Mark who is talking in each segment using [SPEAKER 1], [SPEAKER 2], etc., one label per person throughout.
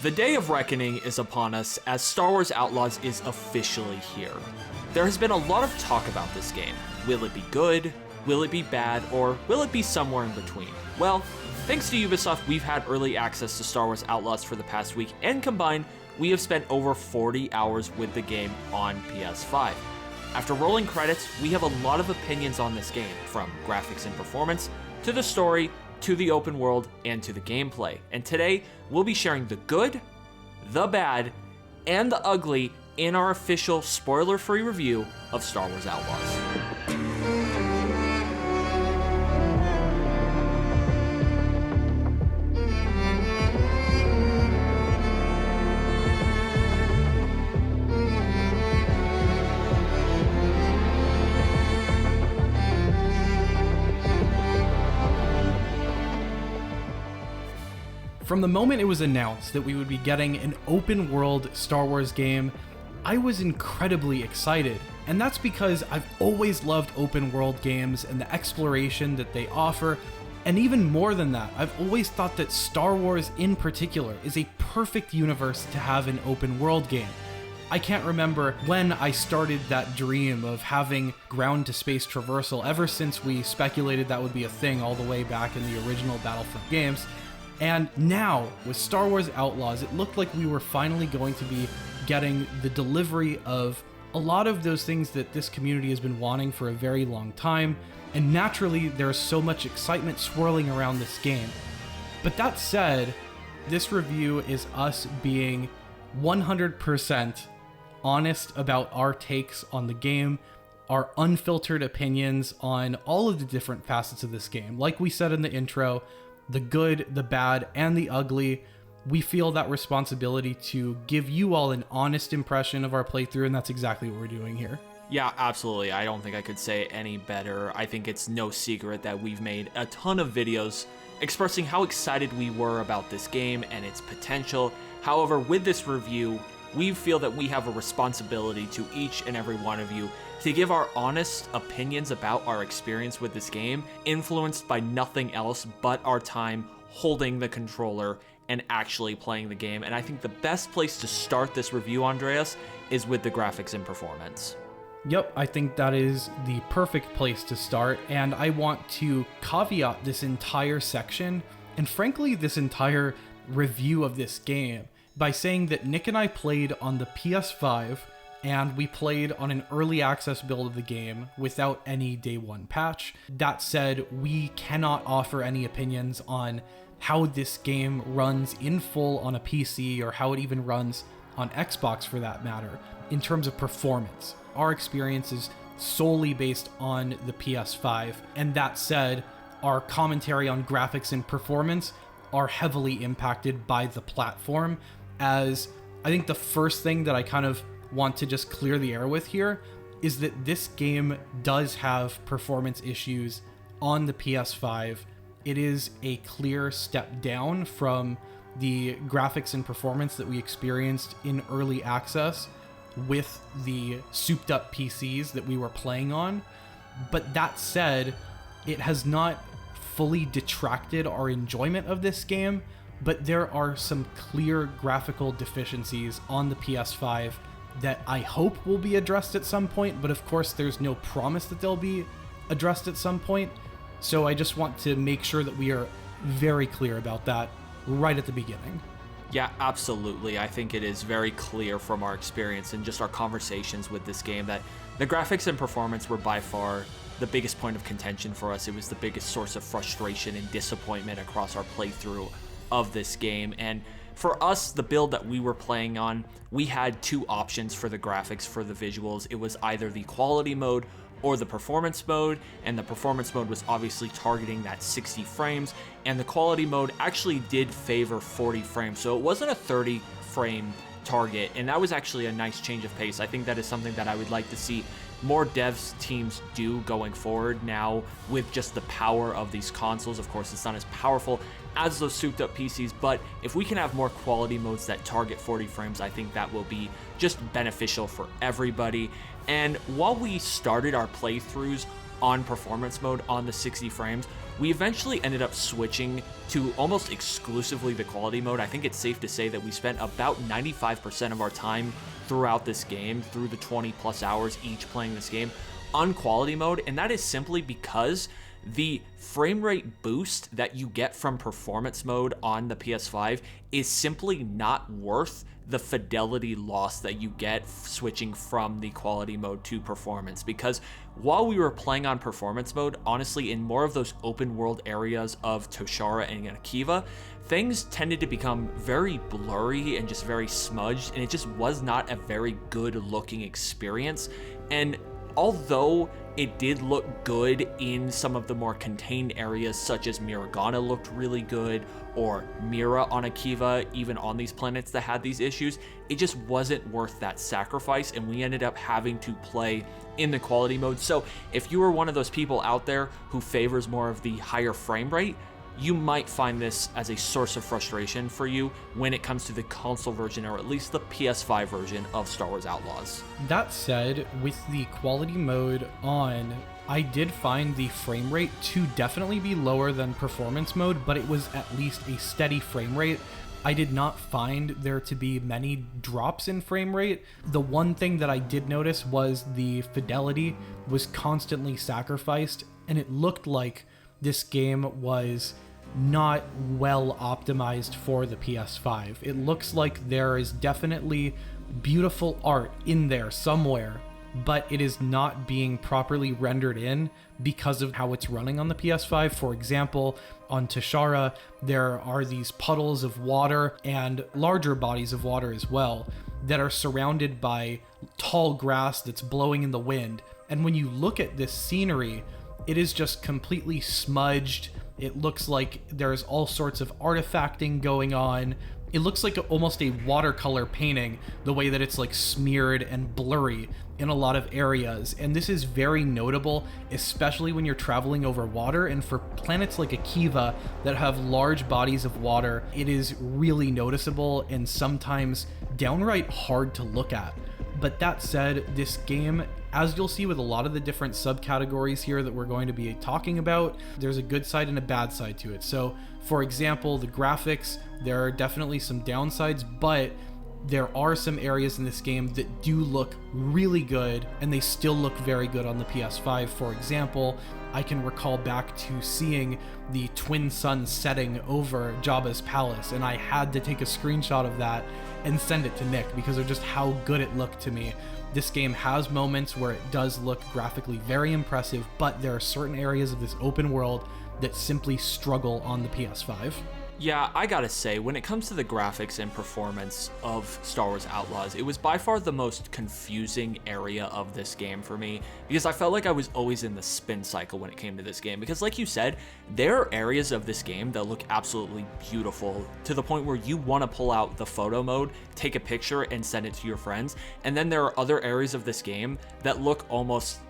[SPEAKER 1] The day of reckoning is upon us as Star Wars Outlaws is officially here. There has been a lot of talk about this game. Will it be good? Will it be bad? Or will it be somewhere in between? Well, thanks to Ubisoft, we've had early access to Star Wars Outlaws for the past week, and combined, we have spent over 40 hours with the game on PS5. After rolling credits, we have a lot of opinions on this game, from graphics and performance, to the story, to the open world, and to the gameplay. And today, we'll be sharing the good, the bad, and the ugly in our official spoiler-free review of Star Wars Outlaws.
[SPEAKER 2] From the moment it was announced that we would be getting an open-world Star Wars game, I was incredibly excited. And that's because I've always loved open-world games and the exploration that they offer. And even more than that, I've always thought that Star Wars in particular is a perfect universe to have an open-world game. I can't remember when I started that dream of having ground-to-space traversal ever since we speculated that would be a thing all the way back in the original Battlefront games. And now, with Star Wars Outlaws, it looked like we were finally going to be getting the delivery of a lot of those things that this community has been wanting for a very long time, and naturally, there's so much excitement swirling around this game. But that said, this review is us being 100% honest about our takes on the game, our unfiltered opinions on all of the different facets of this game. Like we said in the intro, the good, the bad, and the ugly, we feel that responsibility to give you all an honest impression of our playthrough, and that's exactly what we're doing here.
[SPEAKER 1] Yeah, absolutely. I don't think I could say it any better. I think it's no secret that we've made a ton of videos expressing how excited we were about this game and its potential. However, with this review, we feel that we have a responsibility to each and every one of you to give our honest opinions about our experience with this game, influenced by nothing else but our time holding the controller and actually playing the game. And I think the best place to start this review, Andreas, is with the graphics and performance.
[SPEAKER 2] Yep, I think that is the perfect place to start, and I want to caveat this entire section, and frankly this entire review of this game, by saying that Nick and I played on the PS5, and we played on an early access build of the game without any day one patch. That said, we cannot offer any opinions on how this game runs in full on a PC, or how it even runs on Xbox for that matter, in terms of performance. Our experience is solely based on the PS5, and that said, our commentary on graphics and performance are heavily impacted by the platform, as I think the first thing that I kind of want to just clear the air with here is that this game does have performance issues on the PS5. It is a clear step down from the graphics and performance that we experienced in early access with the souped up PCs that we were playing on. But that said, it has not fully detracted our enjoyment of this game, but there are some clear graphical deficiencies on the PS5 that I hope will be addressed at some point, but of course there's no promise that they'll be addressed at some point. So I just want to make sure that we are very clear about that right at the beginning.
[SPEAKER 1] Yeah, absolutely. I think it is very clear from our experience and just our conversations with this game that the graphics and performance were by far the biggest point of contention for us. It was the biggest source of frustration and disappointment across our playthrough of this game. And for us, the build that we were playing on, we had two options for the graphics, for the visuals. It was either the quality mode or the performance mode, and the performance mode was obviously targeting that 60 frames, and the quality mode actually did favor 40 frames, so it wasn't a 30 frame target, and that was actually a nice change of pace. I think that is something that I would like to see more devs teams do going forward now with just the power of these consoles. Of course, it's not as powerful as those souped up PCs, but if we can have more quality modes that target 40 frames, I think that will be just beneficial for everybody. And while we started our playthroughs on performance mode on the 60 frames. We eventually ended up switching to almost exclusively the quality mode. I think it's safe to say that we spent about 95% of our time throughout this game, through the 20 plus hours each playing this game, on quality mode, and that is simply because the frame rate boost that you get from performance mode on the PS5 is simply not worth the fidelity loss that you get switching from the quality mode to performance. Because while we were playing on performance mode, honestly, in more of those open world areas of Toshara and Akiva, things tended to become very blurry and just very smudged, and it just was not a very good looking experience. And although it did look good in some of the more contained areas, such as Miragana looked really good, or Mira on Akiva, even on these planets that had these issues, it just wasn't worth that sacrifice, and we ended up having to play in the quality mode. So if you are one of those people out there who favors more of the higher frame rate, you might find this as a source of frustration for you when it comes to the console version, or at least the PS5 version of Star Wars Outlaws.
[SPEAKER 2] That said, with the quality mode on, I did find the frame rate to definitely be lower than performance mode, but it was at least a steady frame rate. I did not find there to be many drops in frame rate. The one thing that I did notice was the fidelity was constantly sacrificed, and it looked like this game was not well optimized for the PS5. It looks like there is definitely beautiful art in there somewhere, but it is not being properly rendered in because of how it's running on the PS5. For example, on Toshara, there are these puddles of water and larger bodies of water as well that are surrounded by tall grass that's blowing in the wind. And when you look at this scenery, it is just completely smudged. It looks like there's all sorts of artifacting going on. It looks like almost a watercolor painting, the way that it's like smeared and blurry in a lot of areas. And this is very notable, especially when you're traveling over water. And for planets like Akiva that have large bodies of water, it is really noticeable and sometimes downright hard to look at. But that said, this game, as you'll see with a lot of the different subcategories here that we're going to be talking about, there's a good side and a bad side to it. So, for example, the graphics, there are definitely some downsides, but there are some areas in this game that do look really good, and they still look very good on the PS5. For example, I can recall back to seeing the twin sun setting over Jabba's palace, and I had to take a screenshot of that and send it to Nick because of just how good it looked to me. This game has moments where it does look graphically very impressive, but there are certain areas of this open world that simply struggle on the PS5.
[SPEAKER 1] Yeah, I gotta say, when it comes to the graphics and performance of Star Wars Outlaws, it was by far the most confusing area of this game for me, because I felt like I was always in the spin cycle when it came to this game. Because like you said, there are areas of this game that look absolutely beautiful, to the point where you want to pull out the photo mode, take a picture, and send it to your friends. And then there are other areas of this game that look almost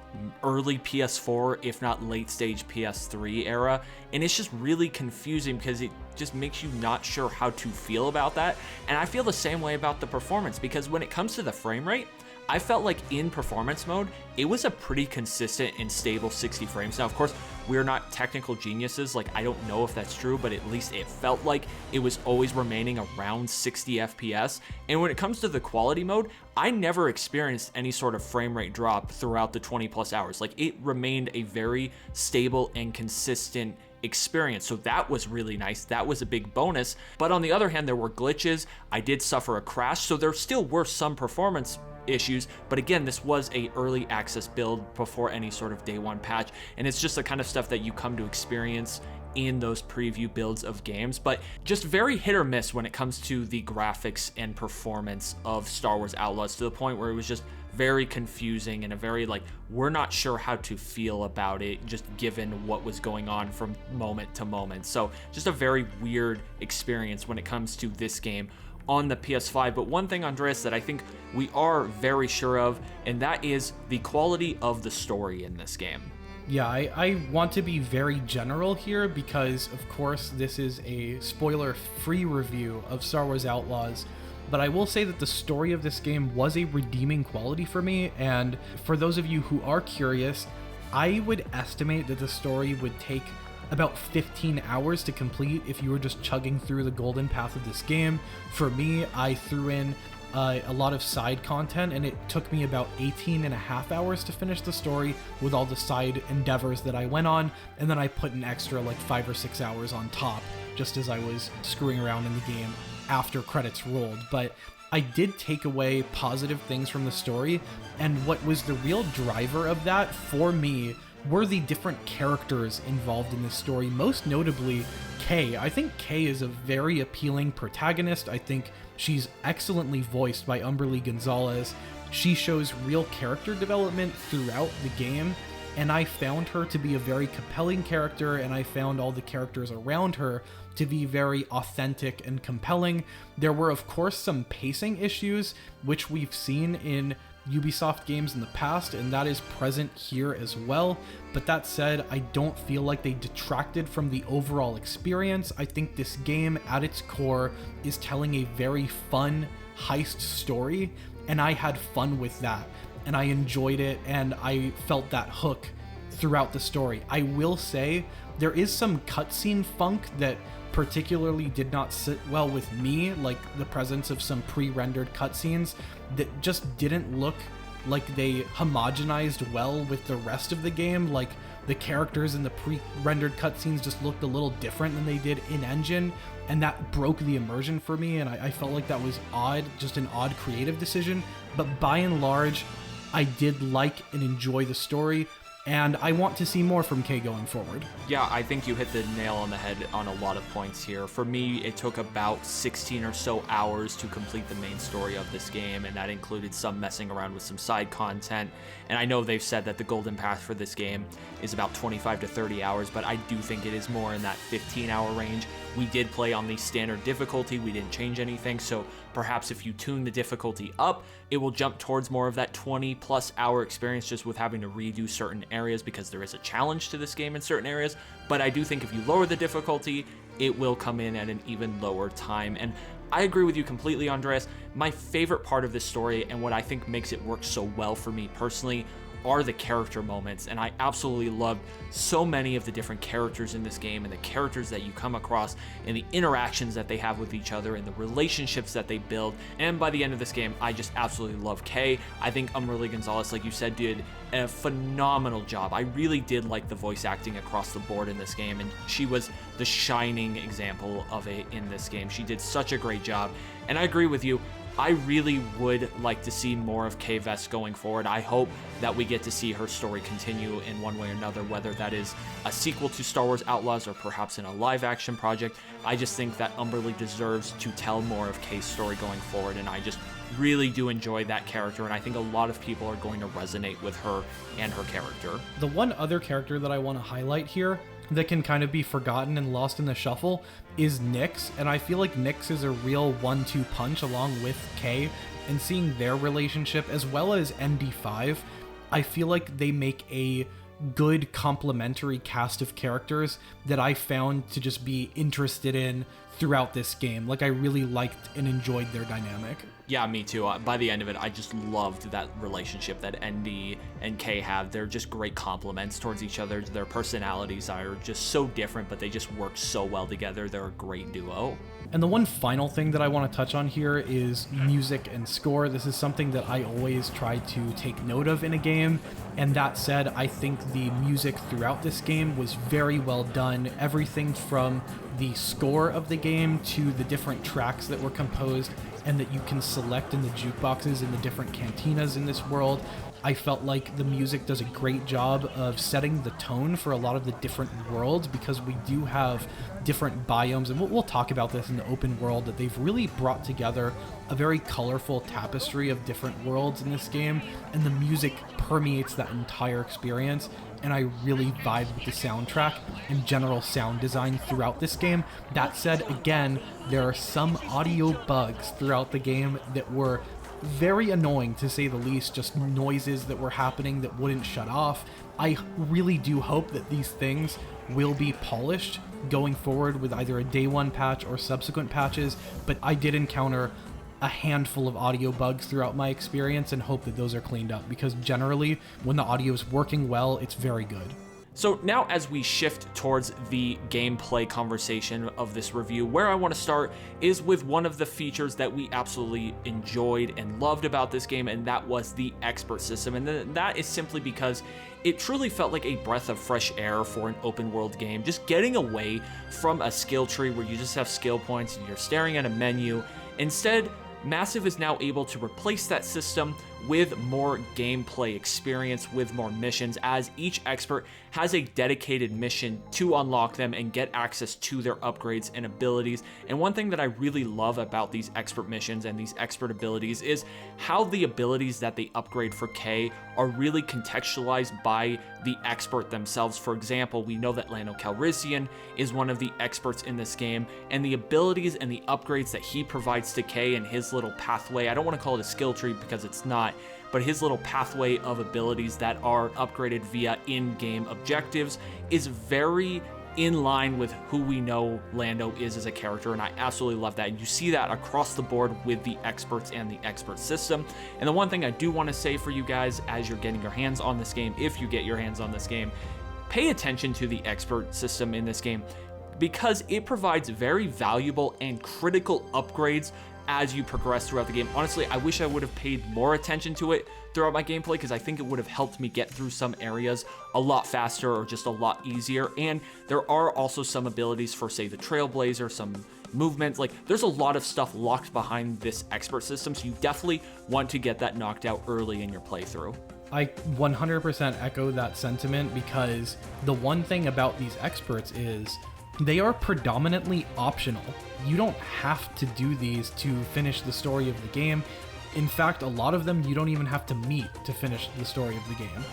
[SPEAKER 1] early PS4, if not late stage PS3 era, and it's just really confusing because it just makes you not sure how to feel about that. And I feel the same way about the performance, because when it comes to the frame rate, I felt like in performance mode, it was a pretty consistent and stable 60 frames. Now, of course, we're not technical geniuses. Like, I don't know if that's true, but at least it felt like it was always remaining around 60 FPS. And when it comes to the quality mode, I never experienced any sort of frame rate drop throughout the 20 plus hours. Like, it remained a very stable and consistent experience. So that was really nice. That was a big bonus. But on the other hand, there were glitches. I did suffer a crash, so there still were some performance issues, but again, this was a early access build before any sort of day one patch, and it's just the kind of stuff that you come to experience in those preview builds of games. But just very hit or miss when it comes to the graphics and performance of Star Wars Outlaws, to the point where it was just very confusing and a very like, we're not sure how to feel about it, just given what was going on from moment to moment. So just a very weird experience when it comes to this game on the PS5. But one thing, Andreas, that I think we are very sure of, and that is the quality of the story in this game.
[SPEAKER 2] Yeah, I want to be very general here because, of course, this is a spoiler-free review of Star Wars Outlaws, but I will say that the story of this game was a redeeming quality for me, and for those of you who are curious, I would estimate that the story would take about 15 hours to complete if you were just chugging through the golden path of this game. For me, I threw in a lot of side content, and it took me about 18 and a half hours to finish the story with all the side endeavors that I went on, and then I put an extra like 5 or 6 hours on top just as I was screwing around in the game after credits rolled. But I did take away positive things from the story, and what was the real driver of that for me were the different characters involved in this story, most notably Kay. I think Kay is a very appealing protagonist. I think she's excellently voiced by Umberly Gonzalez. She shows real character development throughout the game, and I found her to be a very compelling character, and I found all the characters around her to be very authentic and compelling. There were, of course, some pacing issues, which we've seen in Ubisoft games in the past, and that is present here as well. But that said, I don't feel like they detracted from the overall experience. I think this game, at its core, is telling a very fun heist story, and I had fun with that, and I enjoyed it, and I felt that hook throughout the story. I will say there is some cutscene funk that particularly did not sit well with me, like the presence of some pre-rendered cutscenes that just didn't look like they homogenized well with the rest of the game. Like the characters in the pre-rendered cutscenes just looked a little different than they did in-engine, and that broke the immersion for me, and I felt like that was odd, just an odd creative decision. But by and large, I did like and enjoy the story, and I want to see more from Kay going forward.
[SPEAKER 1] Yeah, I think you hit the nail on the head on a lot of points here. For me, it took about 16 or so hours to complete the main story of this game, and that included some messing around with some side content. And I know they've said that the golden path for this game is about 25 to 30 hours, but I do think it is more in that 15-hour range. We did play on the standard difficulty, we didn't change anything, so perhaps if you tune the difficulty up, it will jump towards more of that 20+ hour experience just with having to redo certain areas, because there is a challenge to this game in certain areas. But I do think if you lower the difficulty, it will come in at an even lower time. And I agree with you completely, Andreas. My favorite part of this story, and what I think makes it work so well for me personally, are the character moments, and I absolutely loved so many of the different characters in this game, and the characters that you come across, and the interactions that they have with each other, and the relationships that they build. And by the end of this game, I just absolutely love Kay. I think Umberly Gonzalez, like you said, did a phenomenal job. I really did like the voice acting across the board in this game, and she was the shining example of it in this game. She did such a great job, and I agree with you. I really would like to see more of Kay Vess going forward. I hope that we get to see her story continue in one way or another, whether that is a sequel to Star Wars Outlaws or perhaps in a live-action project. I just think that Umberly deserves to tell more of Kay's story going forward, and I just really do enjoy that character, and I think a lot of people are going to resonate with her and her character.
[SPEAKER 2] The one other character that I want to highlight here that can kind of be forgotten and lost in the shuffle is Nyx, and I feel like Nyx is a real 1-2 punch along with Kay, and seeing their relationship as well as MD5, I feel like they make a good complementary cast of characters that I found to just be interested in throughout this game. Like, I really liked and enjoyed their dynamic.
[SPEAKER 1] Yeah, me too. By the end of it, I just loved that relationship that ND and Kay have. They're just great compliments towards each other. Their personalities are just so different, but they just work so well together. They're a great duo.
[SPEAKER 2] And the one final thing that I want to touch on here is music and score. This is something that I always try to take note of in a game. And that said, I think the music throughout this game was very well done. Everything from the score of the game to the different tracks that were composed and that you can select in the jukeboxes in the different cantinas in this world. I felt like the music does a great job of setting the tone for a lot of the different worlds, because we do have different biomes, and we'll talk about this in the open world, that they've really brought together a very colorful tapestry of different worlds in this game, and the music permeates that entire experience. And I really vibe with the soundtrack and general sound design throughout this game. That said, again, there are some audio bugs throughout the game that were very annoying, to say the least, just noises that were happening that wouldn't shut off. I really do hope that these things will be polished going forward with either a day one patch or subsequent patches, but I did encounter a handful of audio bugs throughout my experience and hope that those are cleaned up, because generally when the audio is working well, it's very good.
[SPEAKER 1] So now as we shift towards the gameplay conversation of this review, where I want to start is with one of the features that we absolutely enjoyed and loved about this game, and that was the expert system. And that is simply because it truly felt like a breath of fresh air for an open world game, just getting away from a skill tree where you just have skill points and you're staring at a menu. Instead, Massive is now able to replace that system with more gameplay experience, with more missions, as each expert has a dedicated mission to unlock them and get access to their upgrades and abilities. And one thing that I really love about these expert missions and these expert abilities is how the abilities that they upgrade for K are really contextualized by the expert themselves. For example, we know that Lando Calrissian is one of the experts in this game, and the abilities and the upgrades that he provides to K and his little pathway, I don't want to call it a skill tree because it's not, but his little pathway of abilities that are upgraded via in-game objectives is very in line with who we know Lando is as a character, and I absolutely love that. And you see that across the board with the experts and the expert system. And the one thing I do want to say for you guys as you're getting your hands on this game, if you get your hands on this game, pay attention to the expert system in this game, because it provides very valuable and critical upgrades as you progress throughout the game. Honestly, I wish I would have paid more attention to it throughout my gameplay, because I think it would have helped me get through some areas a lot faster or just a lot easier. And there are also some abilities for, say, the Trailblazer, some movements. Like, there's a lot of stuff locked behind this expert system, so you definitely want to get that knocked out early in your playthrough.
[SPEAKER 2] I 100% echo that sentiment, because the one thing about these experts is they are predominantly optional. You don't have to do these to finish the story of the game. In fact, a lot of them you don't even have to meet to finish the story of the game.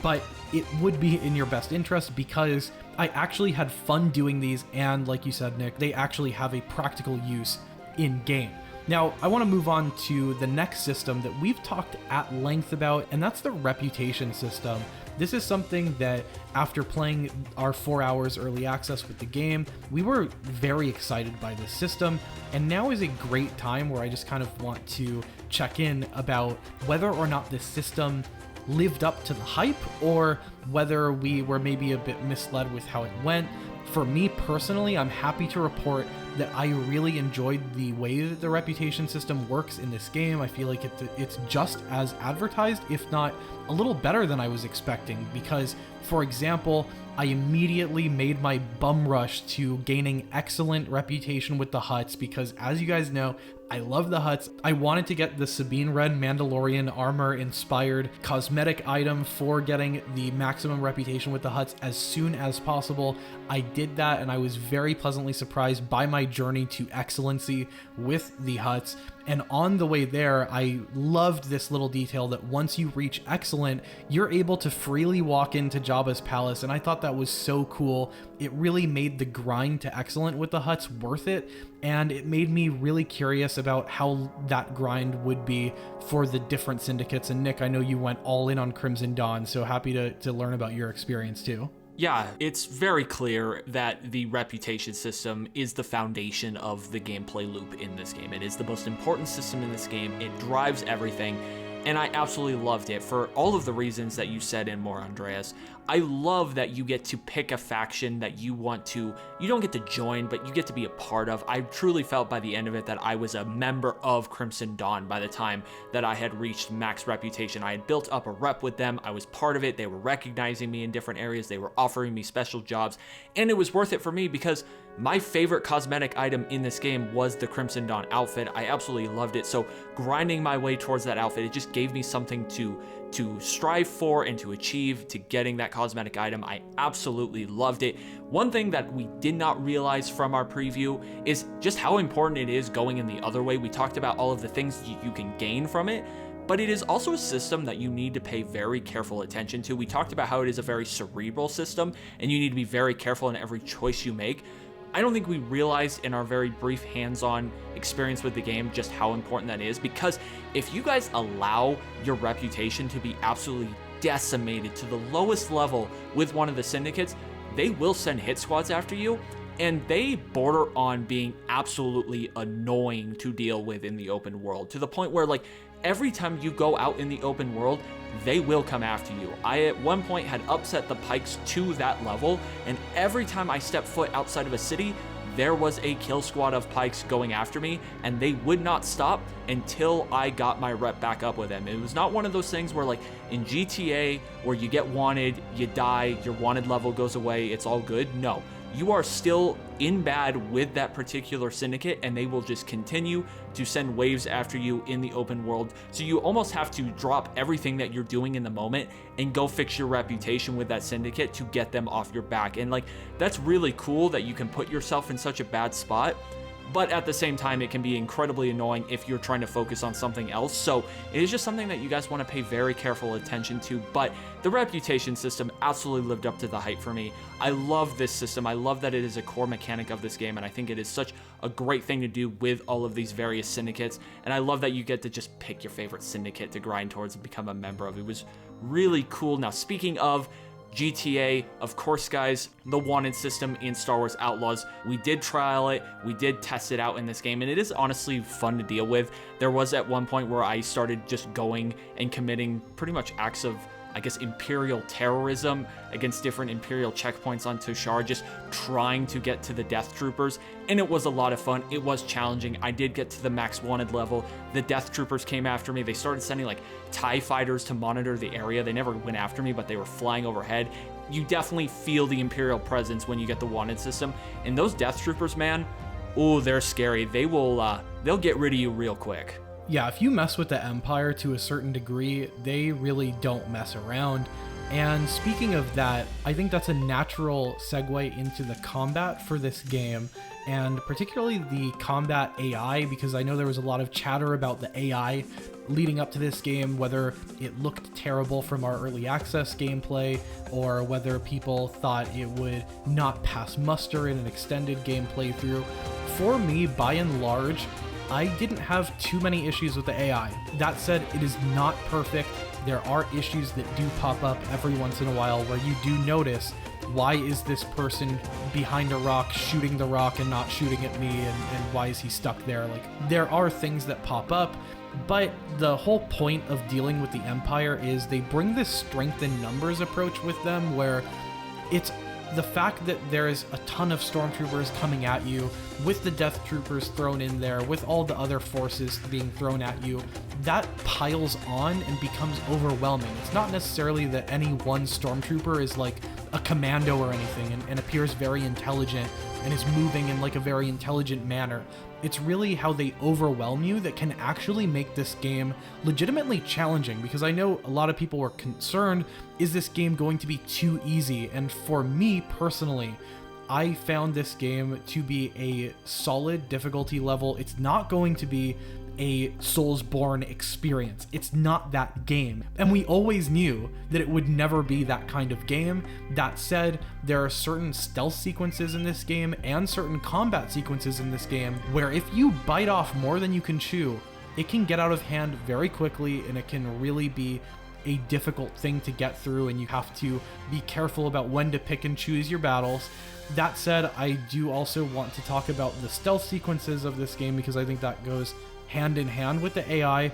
[SPEAKER 2] But it would be in your best interest, because I actually had fun doing these, and like you said, Nick, they actually have a practical use in game. Now, I want to move on to the next system that we've talked at length about, and that's the reputation system. This is something that, after playing our 4 hours early access with the game, we were very excited by this system, and now is a great time where I just kind of want to check in about whether or not this system lived up to the hype, or whether we were maybe a bit misled with how it went. For me personally, I'm happy to report that I really enjoyed the way that the reputation system works in this game. I feel like it's just as advertised, if not a little better than I was expecting, because, for example, I immediately made my bum rush to gaining excellent reputation with the Hutts, because, as you guys know, I love the Hutts. I wanted to get the Sabine Wren Mandalorian armor inspired cosmetic item for getting the maximum reputation with the Hutts as soon as possible. I did that, and I was very pleasantly surprised by my journey to excellency with the Hutts. And on the way there, I loved this little detail that once you reach excellent, you're able to freely walk into Jabba's palace, and I thought that was so cool. It really made the grind to excellent with the Hutts worth it, and it made me really curious about how that grind would be for the different syndicates. And Nick, I know you went all in on Crimson Dawn, so happy to learn about your experience too.
[SPEAKER 1] Yeah, it's very clear that the reputation system is the foundation of the gameplay loop in this game. It is the most important system in this game. It drives everything, and I absolutely loved it for all of the reasons that you said and more, Andreas. I love that you get to pick a faction that you want to, you don't get to join, but you get to be a part of. I truly felt by the end of it that I was a member of Crimson Dawn by the time that I had reached max reputation. I had built up a rep with them. I was part of it. They were recognizing me in different areas. They were offering me special jobs, and it was worth it for me, because my favorite cosmetic item in this game was the Crimson Dawn outfit. I absolutely loved it. So grinding my way towards that outfit, it just gave me something to strive for and to achieve, to getting that cosmetic item. I absolutely loved it. One thing that we did not realize from our preview is just how important it is going in the other way. We talked about all of the things you can gain from it, but it is also a system that you need to pay very careful attention to. We talked about how it is a very cerebral system, and you need to be very careful in every choice you make. I don't think we realized in our very brief hands-on experience with the game just how important that is, because if you guys allow your reputation to be absolutely decimated to the lowest level with one of the syndicates, they will send hit squads after you, and they border on being absolutely annoying to deal with in the open world, to the point where like every time you go out in the open world, they will come after you. I at one point had upset the pikes to that level, and every time I stepped foot outside of a city, there was a kill squad of pikes going after me, and they would not stop until I got my rep back up with them. It was not one of those things where like in GTA where you get wanted, you die, your wanted level goes away, it's all good. No, you are still in bad with that particular syndicate, and they will just continue to send waves after you in the open world. So you almost have to drop everything that you're doing in the moment and go fix your reputation with that syndicate to get them off your back. And like, that's really cool that you can put yourself in such a bad spot. But at the same time, it can be incredibly annoying if you're trying to focus on something else. So it is just something that you guys want to pay very careful attention to. But the reputation system absolutely lived up to the hype for me. I love this system. I love that it is a core mechanic of this game, and I think it is such a great thing to do with all of these various syndicates. And I love that you get to just pick your favorite syndicate to grind towards and become a member of. It was really cool. Now, speaking of GTA, of course, guys, the wanted system in Star Wars Outlaws, we did trial it, we did test it out in this game, and it is honestly fun to deal with. There was at one point where I started just going and committing pretty much acts of, I guess, Imperial terrorism against different Imperial checkpoints on Tushar, just trying to get to the Death Troopers, and it was a lot of fun. It was challenging. I did get to the max wanted level. The Death Troopers came after me. They started sending like TIE fighters to monitor the area. They never went after me, but they were flying overhead. You definitely feel the Imperial presence when you get the wanted system, and those Death Troopers, man, oh, they're scary. They'll get rid of you real quick.
[SPEAKER 2] Yeah, if you mess with the Empire to a certain degree, they really don't mess around. And speaking of that, I think that's a natural segue into the combat for this game, and particularly the combat AI, because I know there was a lot of chatter about the AI leading up to this game, whether it looked terrible from our early access gameplay, or whether people thought it would not pass muster in an extended game playthrough. For me, by and large, I didn't have too many issues with the AI. That said, it is not perfect. There are issues that do pop up every once in a while where you do notice, why is this person behind a rock shooting the rock and not shooting at me, and why is he stuck there? Like, there are things that pop up, but the whole point of dealing with the Empire is they bring this strength in numbers approach with them, where it's the fact that there's a ton of stormtroopers coming at you, with the Death Troopers thrown in there, with all the other forces being thrown at you, that piles on and becomes overwhelming. It's not necessarily that any one stormtrooper is like a commando or anything and appears very intelligent and is moving in like a very intelligent manner. It's really how they overwhelm you that can actually make this game legitimately challenging, because I know a lot of people were concerned, is this game going to be too easy? And for me personally, I found this game to be a solid difficulty level. It's not going to be a Soulsborne experience. It's not that game. And we always knew that it would never be that kind of game. That said, there are certain stealth sequences in this game and certain combat sequences in this game where if you bite off more than you can chew, it can get out of hand very quickly, and it can really be a difficult thing to get through, and you have to be careful about when to pick and choose your battles. That said, I do also want to talk about the stealth sequences of this game, because I think that goes hand in hand with the AI.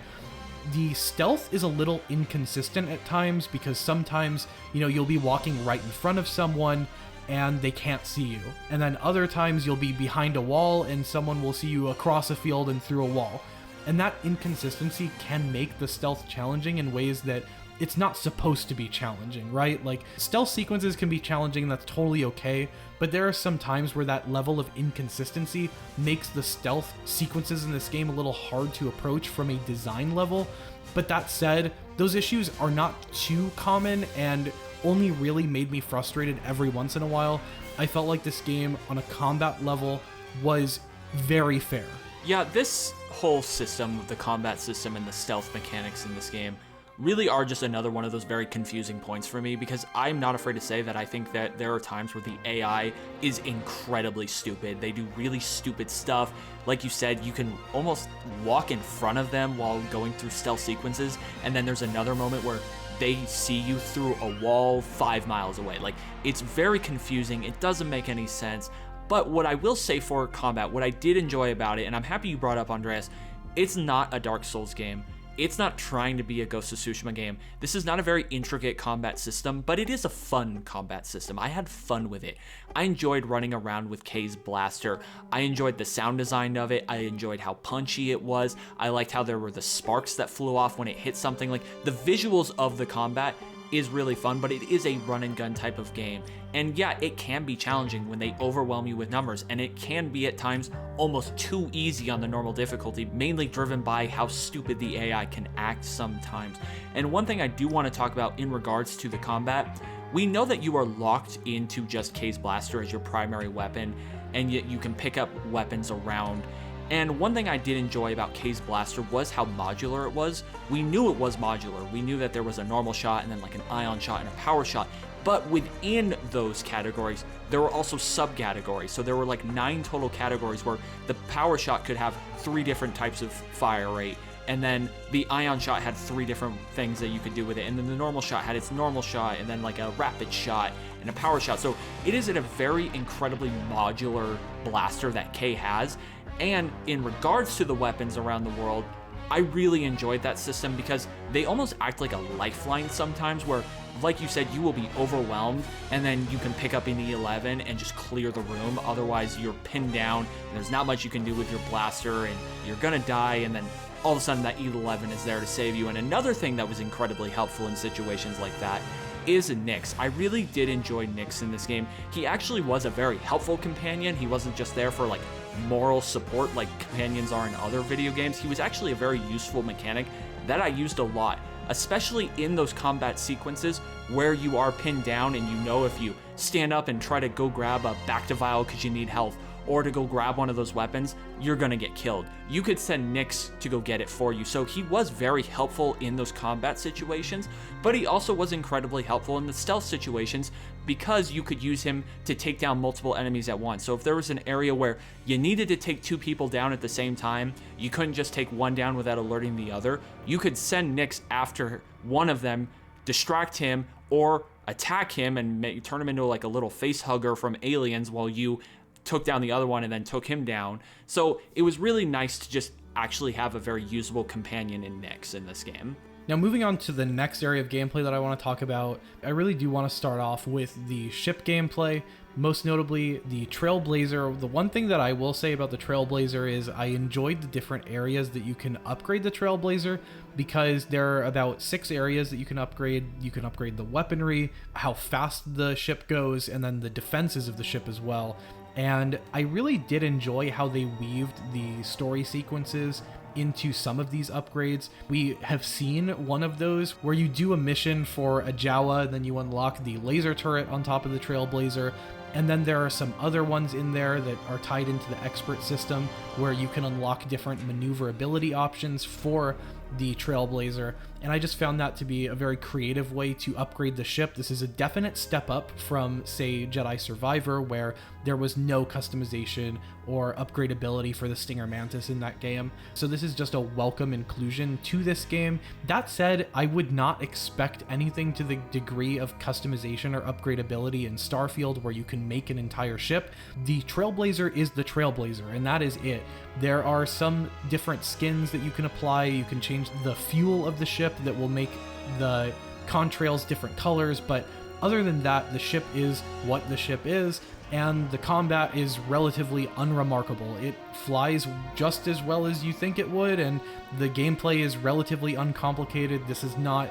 [SPEAKER 2] The stealth is a little inconsistent at times, because sometimes, you'll be walking right in front of someone and they can't see you. And then other times you'll be behind a wall and someone will see you across a field and through a wall. And that inconsistency can make the stealth challenging in ways that it's not supposed to be challenging, right? Like, stealth sequences can be challenging, and that's totally okay, but there are some times where that level of inconsistency makes the stealth sequences in this game a little hard to approach from a design level. But that said, those issues are not too common and only really made me frustrated every once in a while. I felt like this game on a combat level was very fair.
[SPEAKER 1] Yeah, this whole system, the combat system and the stealth mechanics in this game, really are just another one of those very confusing points for me, because I'm not afraid to say that I think that there are times where the AI is incredibly stupid. They do really stupid stuff. Like you said, you can almost walk in front of them while going through stealth sequences, and then there's another moment where they see you through a wall 5 miles away. Like, it's very confusing. It doesn't make any sense. But what I will say for combat, what I did enjoy about it, and I'm happy you brought up, Andreas, it's not a Dark Souls game. It's not trying to be a Ghost of Tsushima game. This is not a very intricate combat system, but it is a fun combat system. I had fun with it. I enjoyed running around with Kay's blaster. I enjoyed the sound design of it. I enjoyed how punchy it was. I liked how there were the sparks that flew off when it hit something. Like, the visuals of the combat is really fun, but it is a run and gun type of game. And yeah, it can be challenging when they overwhelm you with numbers, and it can be at times almost too easy on the normal difficulty, mainly driven by how stupid the AI can act sometimes. And one thing I do want to talk about in regards to the combat, we know that you are locked into just Kay's blaster as your primary weapon, and yet you can pick up weapons around. And one thing I did enjoy about Kay's blaster was how modular it was. We knew it was modular. We knew that there was a normal shot and then like an ion shot and a power shot. But within those categories, there were also subcategories. So there were like 9 total categories where the power shot could have 3 different types of fire rate. And then the ion shot had 3 different things that you could do with it. And then the normal shot had its normal shot, and then like a rapid shot and a power shot. So it is a very incredibly modular blaster that Kay has. And in regards to the weapons around the world, I really enjoyed that system because they almost act like a lifeline sometimes where, like you said, you will be overwhelmed and then you can pick up an E11 and just clear the room. Otherwise, you're pinned down and there's not much you can do with your blaster and you're gonna die, and then all of a sudden that E11 is there to save you. And another thing that was incredibly helpful in situations like that is Nyx. I really did enjoy Nyx in this game. He actually was a very helpful companion. He wasn't just there for like moral support like companions are in other video games. He was actually a very useful mechanic that I used a lot, especially in those combat sequences where you are pinned down and you know if you stand up and try to go grab a back to vial because you need health, or to go grab one of those weapons, you're gonna get killed. You could send Nyx to go get it for you. So he was very helpful in those combat situations, but he also was incredibly helpful in the stealth situations because you could use him to take down multiple enemies at once. So if there was an area where you needed to take 2 people down at the same time, you couldn't just take one down without alerting the other, you could send Nyx after one of them, distract him, or attack him and turn him into like a little face hugger from Aliens while you took down the other one and then took him down. So it was really nice to just actually have a very usable companion in Nyx in this game.
[SPEAKER 2] Now, moving on to the next area of gameplay that I want to talk about, I really do want to start off with the ship gameplay, most notably the Trailblazer. The one thing that I will say about the Trailblazer is I enjoyed the different areas that you can upgrade the Trailblazer, because there are about 6 areas that you can upgrade. You can upgrade the weaponry, how fast the ship goes, and then the defenses of the ship as well. And I really did enjoy how they weaved the story sequences into some of these upgrades. We have seen one of those where you do a mission for a Jawa, then you unlock the laser turret on top of the Trailblazer, and then there are some other ones in there that are tied into the expert system where you can unlock different maneuverability options for the Trailblazer, and I just found that to be a very creative way to upgrade the ship. This is a definite step up from, say, Jedi Survivor, where there was no customization or upgradability for the Stinger Mantis in that game. So this is just a welcome inclusion to this game. That said, I would not expect anything to the degree of customization or upgradability in Starfield where you can make an entire ship. The Trailblazer is the Trailblazer, and that is it. There are some different skins that you can apply. You can change the fuel of the ship that will make the contrails different colors, but other than that, the ship is what the ship is, and the combat is relatively unremarkable. It flies just as well as you think it would, and the gameplay is relatively uncomplicated. This is not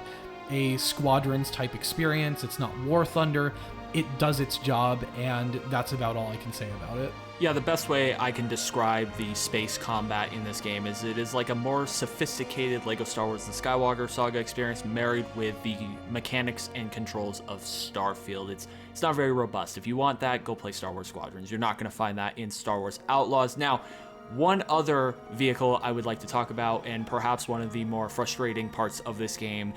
[SPEAKER 2] a Squadrons type experience. It's not War Thunder. It does its job, and that's about all I can say about it.
[SPEAKER 1] Yeah, the best way I can describe the space combat in this game is it is like a more sophisticated LEGO Star Wars The Skywalker Saga experience married with the mechanics and controls of Starfield. It's not very robust. If you want that, go play Star Wars Squadrons. You're not going to find that in Star Wars Outlaws. Now, one other vehicle I would like to talk about, and perhaps one of the more frustrating parts of this game,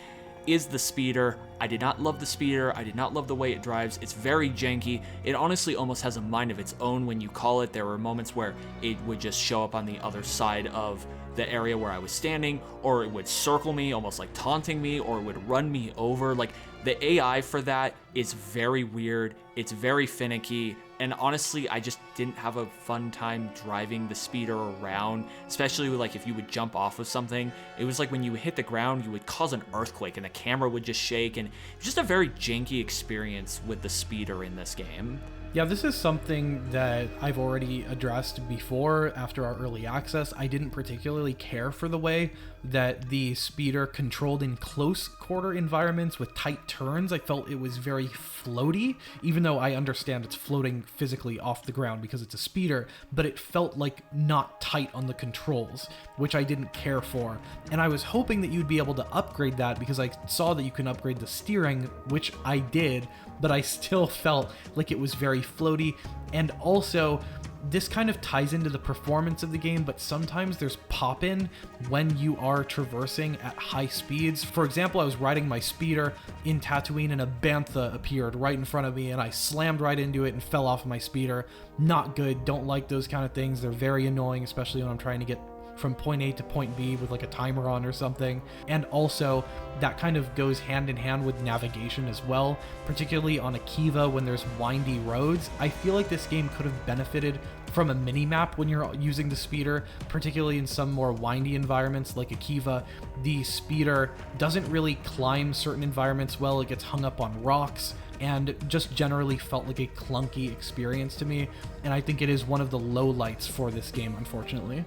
[SPEAKER 1] is the speeder. I did not love the speeder. I did not love the way it drives. It's very janky. It honestly almost has a mind of its own when you call it. There were moments where it would just show up on the other side of the area where I was standing, or it would circle me, almost like taunting me, or it would run me over. Like, the AI for that is very weird. It's very finicky. And honestly, I just didn't have a fun time driving the speeder around, especially like if you would jump off of something. It was like when you hit the ground, you would cause an earthquake and the camera would just shake, and it was just a very janky experience with the speeder in this game.
[SPEAKER 2] Yeah, this is something that I've already addressed before after our early access. I didn't particularly care for the way that the speeder controlled in close quarter environments with tight turns. I felt it was very floaty, even though I understand it's floating physically off the ground because it's a speeder, but it felt like not tight on the controls, which I didn't care for. And I was hoping that you'd be able to upgrade that because I saw that you can upgrade the steering, which I did, but I still felt like it was very floaty. And also, this kind of ties into the performance of the game, but sometimes there's pop-in when you are traversing at high speeds. For example, I was riding my speeder in Tatooine and a bantha appeared right in front of me and I slammed right into it and fell off my speeder. Not good. Don't like those kind of things. They're very annoying, especially when I'm trying to get from point A to point B with like a timer on or something. And also that kind of goes hand in hand with navigation as well, particularly on Akiva when there's windy roads. I feel like this game could have benefited from a mini map when you're using the speeder, particularly in some more windy environments like Akiva. The speeder doesn't really climb certain environments well. It gets hung up on rocks and just generally felt like a clunky experience to me. And I think it is one of the lowlights for this game, unfortunately.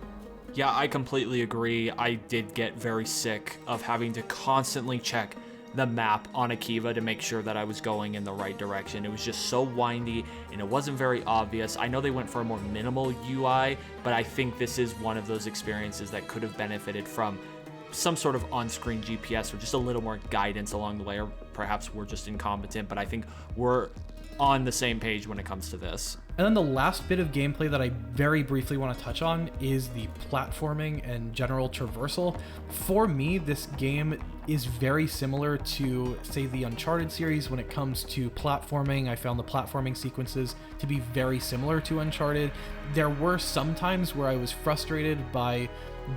[SPEAKER 1] Yeah, I completely agree. I did get very sick of having to constantly check the map on Akiva to make sure that I was going in the right direction. It was just so windy and it wasn't very obvious. I know they went for a more minimal UI, but I think this is one of those experiences that could have benefited from some sort of on-screen GPS or just a little more guidance along the way, or perhaps we're just incompetent, but I think we're on the same page when it comes to this.
[SPEAKER 2] And then the last bit of gameplay that I very briefly want to touch on is the platforming and general traversal. For me, this game is very similar to, say, the Uncharted series when it comes to platforming. I found the platforming sequences to be very similar to Uncharted. There were some times where I was frustrated by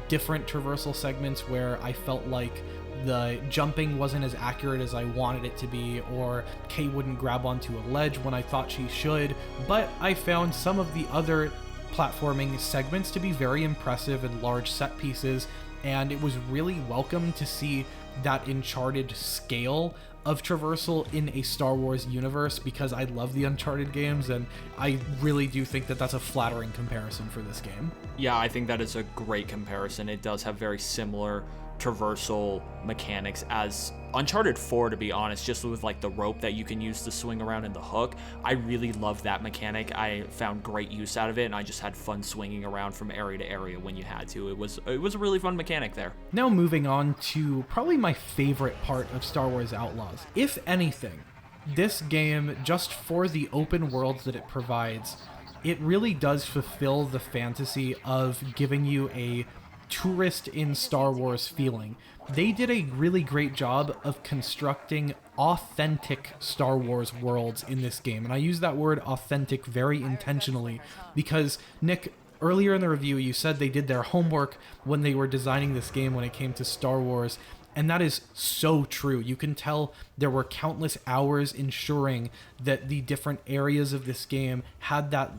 [SPEAKER 2] different traversal segments where I felt like the jumping wasn't as accurate as I wanted it to be, or Kay wouldn't grab onto a ledge when I thought she should, but I found some of the other platforming segments to be very impressive and large set pieces, and it was really welcome to see that Uncharted scale of traversal in a Star Wars universe, because I love the Uncharted games, and I really do think that that's a flattering comparison for this game.
[SPEAKER 1] Yeah, I think that is a great comparison. It does have very similar traversal mechanics as Uncharted 4, to be honest, just with like the rope that you can use to swing around in the hook. I really love that mechanic. I found great use out of it, and I just had fun swinging around from area to area when you had to. It was a really fun mechanic there.
[SPEAKER 2] Now moving on to probably my favorite part of Star Wars Outlaws. If anything, this game, just for the open world that it provides, it really does fulfill the fantasy of giving you a tourist in Star Wars feeling. They did a really great job of constructing authentic Star Wars worlds in this game. And I use that word authentic very intentionally because, Nick, earlier in the review, you said they did their homework when they were designing this game when it came to Star Wars. And that is so true. You can tell there were countless hours ensuring that the different areas of this game had that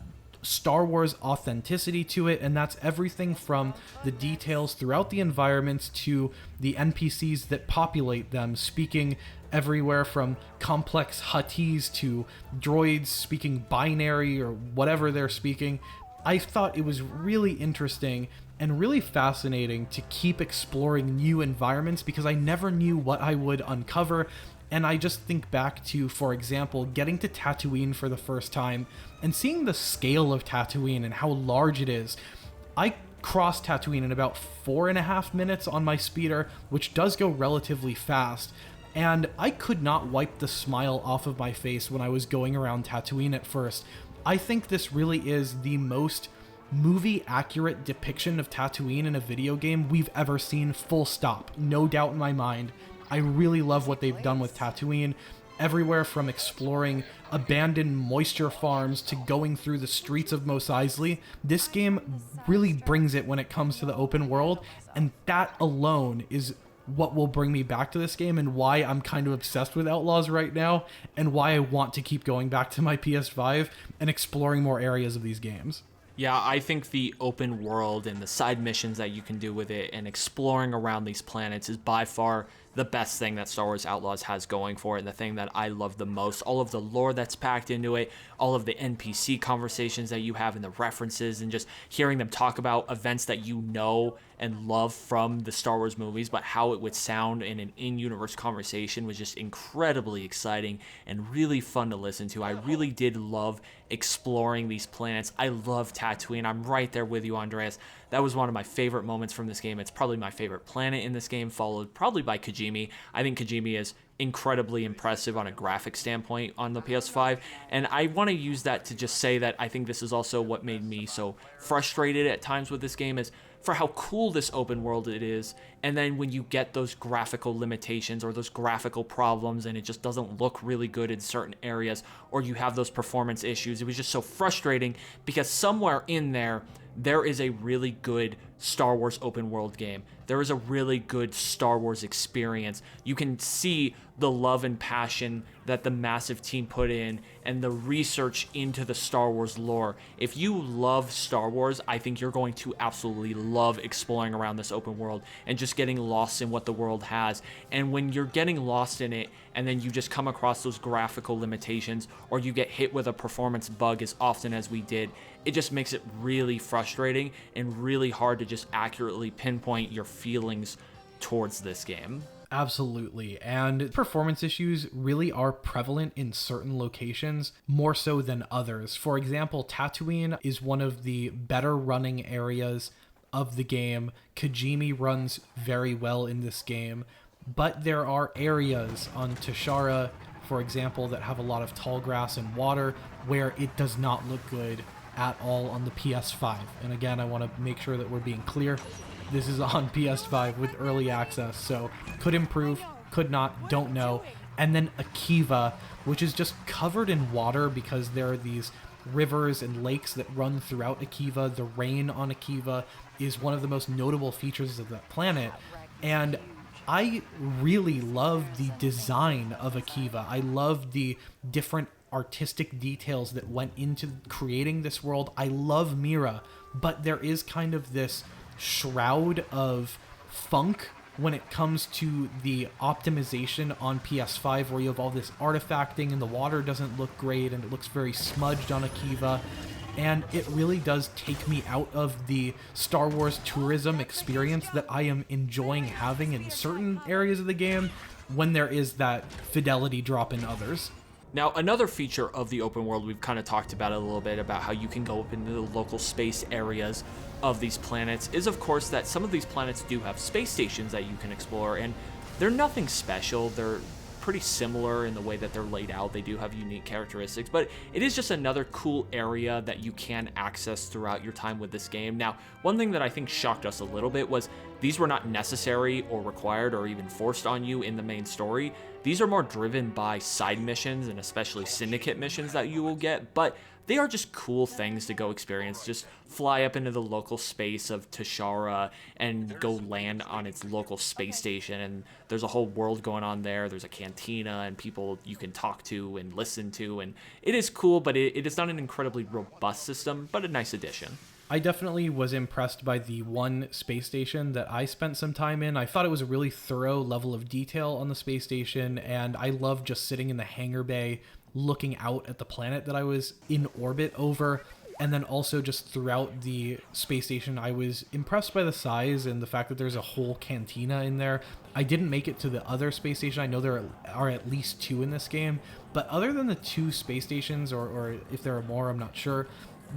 [SPEAKER 2] Star Wars authenticity to it, and that's everything from the details throughout the environments to the NPCs that populate them, speaking everywhere from complex Huttese to droids speaking binary or whatever they're speaking. I thought it was really interesting and really fascinating to keep exploring new environments because I never knew what I would uncover. And I just think back to, for example, getting to Tatooine for the first time and seeing the scale of Tatooine and how large it is. I crossed Tatooine in about 4.5 minutes on my speeder, which does go relatively fast. And I could not wipe the smile off of my face when I was going around Tatooine at first. I think this really is the most movie-accurate depiction of Tatooine in a video game we've ever seen, full stop. No doubt in my mind. I really love what they've done with Tatooine, everywhere from exploring abandoned moisture farms to going through the streets of Mos Eisley. This game really brings it when it comes to the open world, and that alone is what will bring me back to this game and why I'm kind of obsessed with Outlaws right now and why I want to keep going back to my PS5 and exploring more areas of these games.
[SPEAKER 1] Yeah, I think the open world and the side missions that you can do with it and exploring around these planets is by far the best thing that Star Wars Outlaws has going for it, and the thing that I love the most. All of the lore that's packed into it, all of the NPC conversations that you have and the references, and just hearing them talk about events that you know and love from the Star Wars movies, but how it would sound in an in-universe conversation was just incredibly exciting and really fun to listen to. I really did love exploring these planets. I love Tatooine. I'm right there with you, Andreas. That was one of my favorite moments from this game. It's probably my favorite planet in this game, followed probably by Kijimi. I think Kijimi is incredibly impressive on a graphic standpoint on the PS5, and I want to use that to just say that I think this is also what made me so frustrated at times with this game, is for how cool this open world it is, and then when you get those graphical limitations or those graphical problems and it just doesn't look really good in certain areas, or you have those performance issues, it was just so frustrating because somewhere in there is a really good Star Wars open world game. There is a really good Star Wars experience. You can see the love and passion that the massive team put in and the research into the Star Wars lore. If you love Star Wars, I think you're going to absolutely love exploring around this open world and just getting lost in what the world has. And when you're getting lost in it and then you just come across those graphical limitations, or you get hit with a performance bug as often as we did, it just makes it really frustrating and really hard to just accurately pinpoint your feelings towards this game.
[SPEAKER 2] Absolutely. And performance issues really are prevalent in certain locations, more so than others. For example, Tatooine is one of the better running areas of the game. Kijimi runs very well in this game, but there are areas on Tashara, for example, that have a lot of tall grass and water where it does not look good at all on the PS5. And again, I want to make sure that we're being clear. This is on PS5 with early access, so could improve, could not, don't know. And then Akiva, which is just covered in water because there are these rivers and lakes that run throughout Akiva. The rain on Akiva is one of the most notable features of that planet. And I really love the design of Akiva. I love the different artistic details that went into creating this world. I love Mira, but there is kind of this shroud of funk when it comes to the optimization on PS5, where you have all this artifacting and the water doesn't look great and it looks very smudged on Akiva, and it really does take me out of the Star Wars tourism experience that I am enjoying having in certain areas of the game when there is that fidelity drop in others.
[SPEAKER 1] Now, another feature of the open world, we've kind of talked about it a little bit, about how you can go up into the local space areas of these planets, is of course that some of these planets do have space stations that you can explore, and they're nothing special. They're pretty similar in the way that they're laid out. They do have unique characteristics, but it is just another cool area that you can access throughout your time with this game. Now, one thing that I think shocked us a little bit was these were not necessary or required or even forced on you in the main story. These are more driven by side missions and especially syndicate missions that you will get, but they are just cool things to go experience. Just fly up into the local space of Tashara and go land on its local space station, and there's a whole world going on there. There's a cantina and people you can talk to and listen to, and it is cool, but it is not an incredibly robust system, but a nice addition.
[SPEAKER 2] I definitely was impressed by the one space station that I spent some time in. I thought it was a really thorough level of detail on the space station, and I loved just sitting in the hangar bay looking out at the planet that I was in orbit over. And then also just throughout the space station, I was impressed by the size and the fact that there's a whole cantina in there. I didn't make it to the other space station. I know there are at least two in this game, but other than the two space stations, or if there are more, I'm not sure,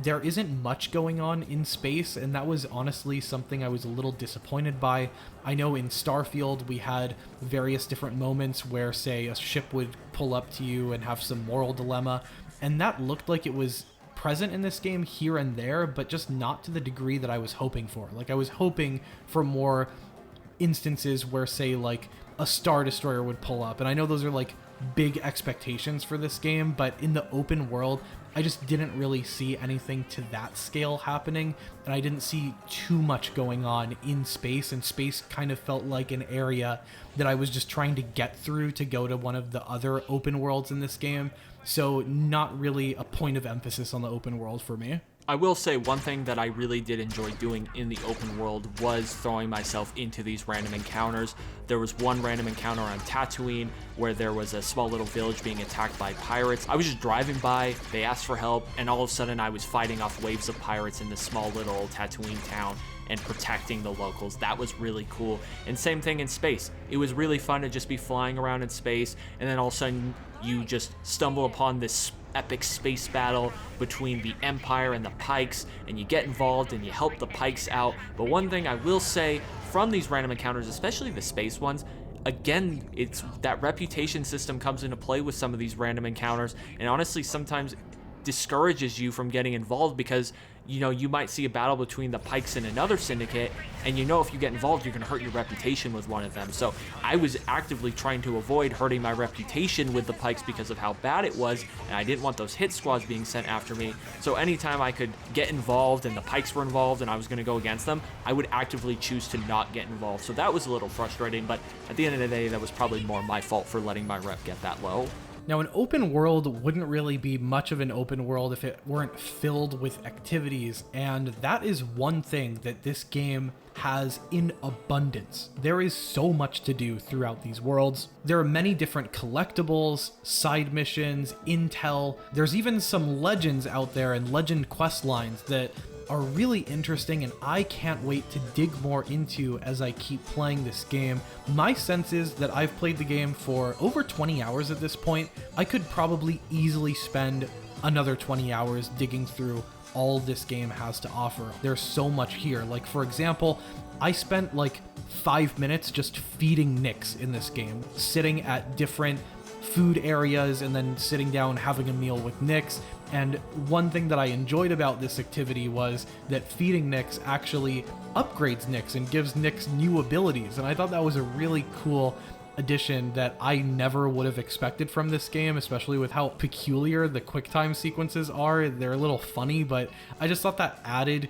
[SPEAKER 2] there isn't much going on in space, and that was honestly something I was a little disappointed by. I know in Starfield we had various different moments where, say, a ship would pull up to you and have some moral dilemma, and that looked like it was present in this game here and there, but just not to the degree that I was hoping for. Like, I was hoping for more instances where, say, like, a Star Destroyer would pull up, and I know those are, like, big expectations for this game, but in the open world, I just didn't really see anything to that scale happening, and I didn't see too much going on in space, and space kind of felt like an area that I was just trying to get through to go to one of the other open worlds in this game, so not really a point of emphasis on the open world for me.
[SPEAKER 1] I will say one thing that I really did enjoy doing in the open world was throwing myself into these random encounters. There was one random encounter on Tatooine where there was a small little village being attacked by pirates. I was just driving by, they asked for help, and all of a sudden I was fighting off waves of pirates in this small little Tatooine town and protecting the locals. That was really cool. And same thing in space. It was really fun to just be flying around in space, and then all of a sudden you just stumble upon this epic space battle between the Empire and the Pikes, and you get involved and you help the Pikes out. But one thing I will say from these random encounters, especially the space ones, again, it's that reputation system comes into play with some of these random encounters, and honestly sometimes discourages you from getting involved because you might see a battle between the Pikes and another syndicate, and if you get involved, you're going to hurt your reputation with one of them. So I was actively trying to avoid hurting my reputation with the Pikes because of how bad it was, and I didn't want those hit squads being sent after me. So anytime I could get involved and the Pikes were involved and I was going to go against them, I would actively choose to not get involved. So that was a little frustrating, but at the end of the day, that was probably more my fault for letting my rep get that low.
[SPEAKER 2] Now, an open world wouldn't really be much of an open world if it weren't filled with activities, and that is one thing that this game has in abundance. There is so much to do throughout these worlds. There are many different collectibles, side missions, intel. There's even some legends out there and legend quest lines that are really interesting, and I can't wait to dig more into as I keep playing this game. My sense is that I've played the game for over 20 hours at this point. I could probably easily spend another 20 hours digging through all this game has to offer. There's so much here. Like, for example, I spent like 5 minutes just feeding Nyx in this game, sitting at different food areas and then sitting down having a meal with Nyx. And one thing that I enjoyed about this activity was that feeding Nyx actually upgrades Nyx and gives Nyx new abilities. And I thought that was a really cool addition that I never would have expected from this game, especially with how peculiar the QuickTime sequences are. They're a little funny, but I just thought that added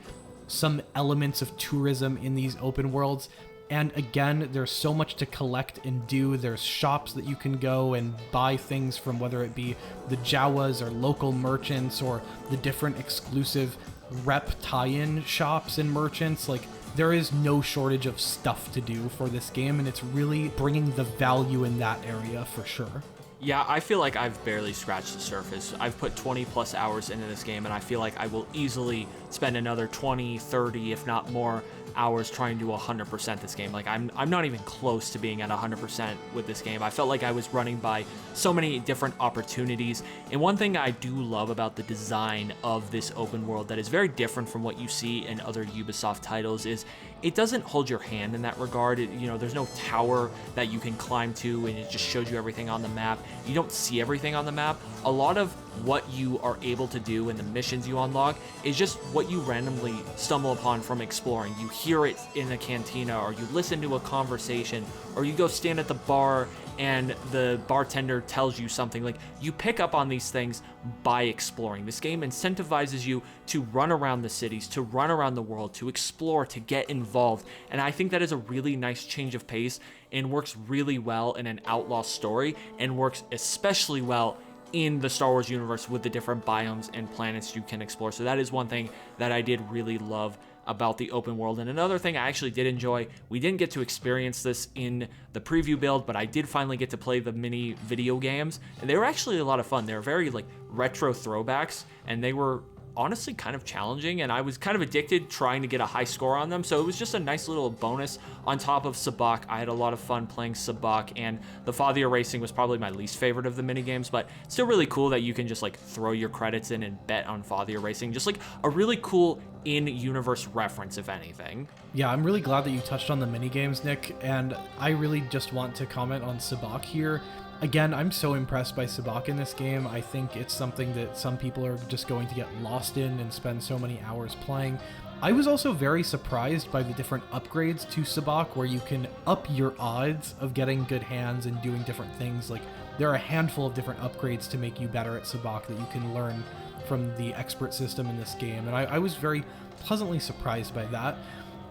[SPEAKER 2] some elements of tourism in these open worlds. And again, there's so much to collect and do. There's shops that you can go and buy things from, whether it be the Jawas or local merchants or the different exclusive rep tie-in shops and merchants. Like, there is no shortage of stuff to do for this game, and it's really bringing the value in that area for sure.
[SPEAKER 1] Yeah, I feel like I've barely scratched the surface. I've put 20 plus hours into this game, and I feel like I will easily spend another 20, 30, if not more hours trying to 100% this game. Like, I'm not even close to being at 100% with this game. I felt like I was running by so many different opportunities. And one thing I do love about the design of this open world that is very different from what you see in other Ubisoft titles is it doesn't hold your hand in that regard. There's no tower that you can climb to and it just shows you everything on the map. You don't see everything on the map. A lot of what you are able to do and the missions you unlock is just what you randomly stumble upon from exploring. You hear it in a cantina, or you listen to a conversation, or you go stand at the bar and the bartender tells you something. Like, you pick up on these things by exploring. This game incentivizes you to run around the cities, to run around the world, to explore, to get involved. And I think that is a really nice change of pace and works really well in an outlaw story, and works especially well in the Star Wars universe with the different biomes and planets you can explore. So that is one thing that I did really love about the open world. And another thing I actually did enjoy, we didn't get to experience this in the preview build, but I did finally get to play the mini video games, and they were actually a lot of fun. They were very like retro throwbacks, and they were honestly kind of challenging, and I was kind of addicted trying to get a high score on them. So it was just a nice little bonus on top of Sabacc. I had a lot of fun playing Sabacc, and the Fathier Racing was probably my least favorite of the mini games, but still really cool that you can just like throw your credits in and bet on Fathier Racing. Just like a really cool in-universe reference, if anything.
[SPEAKER 2] Yeah, I'm really glad that you touched on the mini games, Nick, and I really just want to comment on Sabacc here. Again, I'm so impressed by Sabacc in this game. I think it's something that some people are just going to get lost in and spend so many hours playing. I was also very surprised by the different upgrades to Sabacc, where you can up your odds of getting good hands and doing different things. Like, there are a handful of different upgrades to make you better at Sabacc that you can learn from the expert system in this game, and I was very pleasantly surprised by that.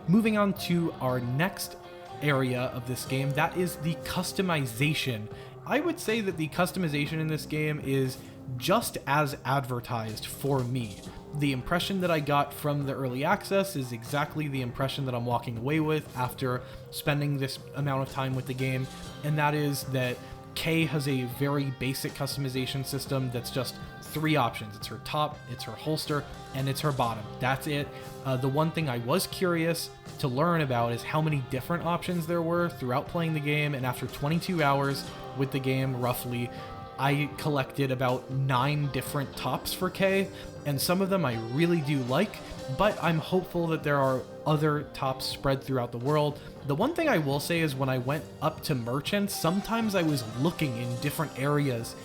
[SPEAKER 2] Moving on to our next area of this game, that is the customization. I would say that the customization in this game is just as advertised for me. The impression that I got from the early access is exactly the impression that I'm walking away with after spending this amount of time with the game, and that is that Kay has a very basic customization system that's just 3 options. It's her top, it's her holster, and it's her bottom. That's it. The one thing I was curious to learn about is how many different options there were throughout playing the game, and after 22 hours with the game, roughly, I collected about 9 different tops for Kay, and some of them I really do like, but I'm hopeful that there are other tops spread throughout the world. The one thing I will say is when I went up to merchants, sometimes I was looking in different areas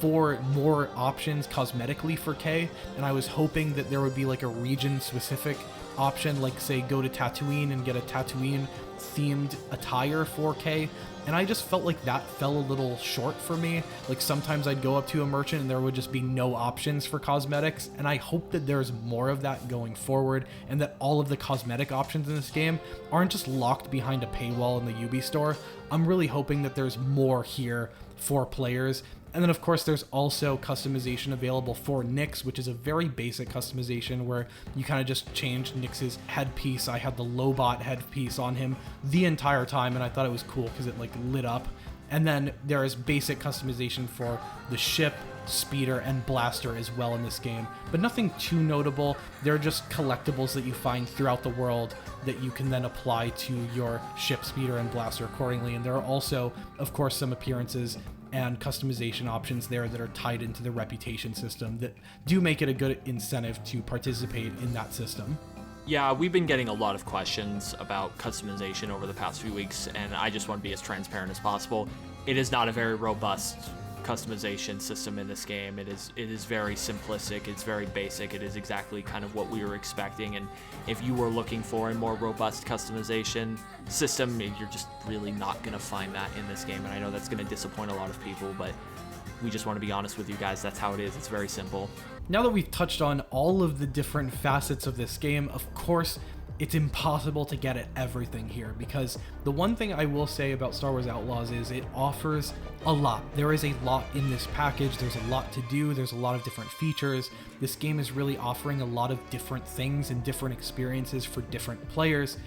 [SPEAKER 2] for more options cosmetically for Kay, and I was hoping that there would be like a region-specific option, like say go to Tatooine and get a Tatooine-themed attire for Kay, and I just felt like that fell a little short for me. Like sometimes I'd go up to a merchant and there would just be no options for cosmetics, and I hope that there's more of that going forward, and that all of the cosmetic options in this game aren't just locked behind a paywall in the Ubi store. I'm really hoping that there's more here for players. And then of course there's also customization available for Nyx, which is a very basic customization where you kind of just change Nyx's headpiece. I had the Lobot headpiece on him the entire time, and I thought it was cool because it like lit up. And then there is basic customization for the ship, speeder, and blaster as well in this game, but nothing too notable. They're just collectibles that you find throughout the world that you can then apply to your ship, speeder, and blaster accordingly. And there are also, of course, some appearances and customization options there that are tied into the reputation system that do make it a good incentive to participate in that system.
[SPEAKER 1] Yeah, we've been getting a lot of questions about customization over the past few weeks, and I just want to be as transparent as possible. It is not a very robust customization system in this game. It is very simplistic, it's very basic, it is exactly kind of what we were expecting, and if you were looking for a more robust customization system, you're just really not going to find that in this game, and I know that's going to disappoint a lot of people, but we just want to be honest with you guys, that's how it is. It's very simple.
[SPEAKER 2] Now that we've touched on all of the different facets of this game, of course, it's impossible to get at everything here, because the one thing I will say about Star Wars Outlaws is it offers a lot. There is a lot in this package, there's a lot to do, there's a lot of different features. This game is really offering a lot of different things and different experiences for different players.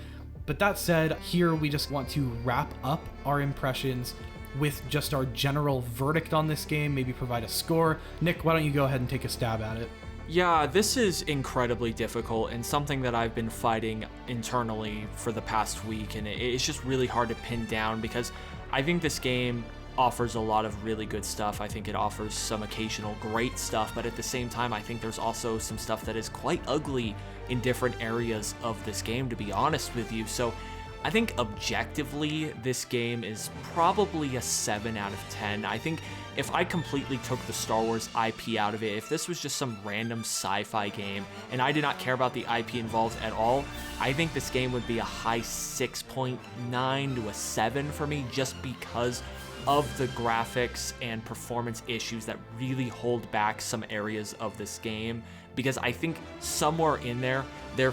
[SPEAKER 2] But that said, here we just want to wrap up our impressions with just our general verdict on this game, maybe provide a score. Nick, why don't you go ahead and take a stab at it?
[SPEAKER 1] Yeah, this is incredibly difficult and something that I've been fighting internally for the past week, and it's just really hard to pin down because I think this game offers a lot of really good stuff. I think it offers some occasional great stuff, but at the same time, I think there's also some stuff that is quite ugly in different areas of this game, to be honest with you. So I think objectively, this game is probably a 7 out of 10. I think if I completely took the Star Wars IP out of it, if this was just some random sci-fi game and I did not care about the IP involved at all, I think this game would be a high 6.9 to a 7 for me, just because of the graphics and performance issues that really hold back some areas of this game, because I think somewhere in there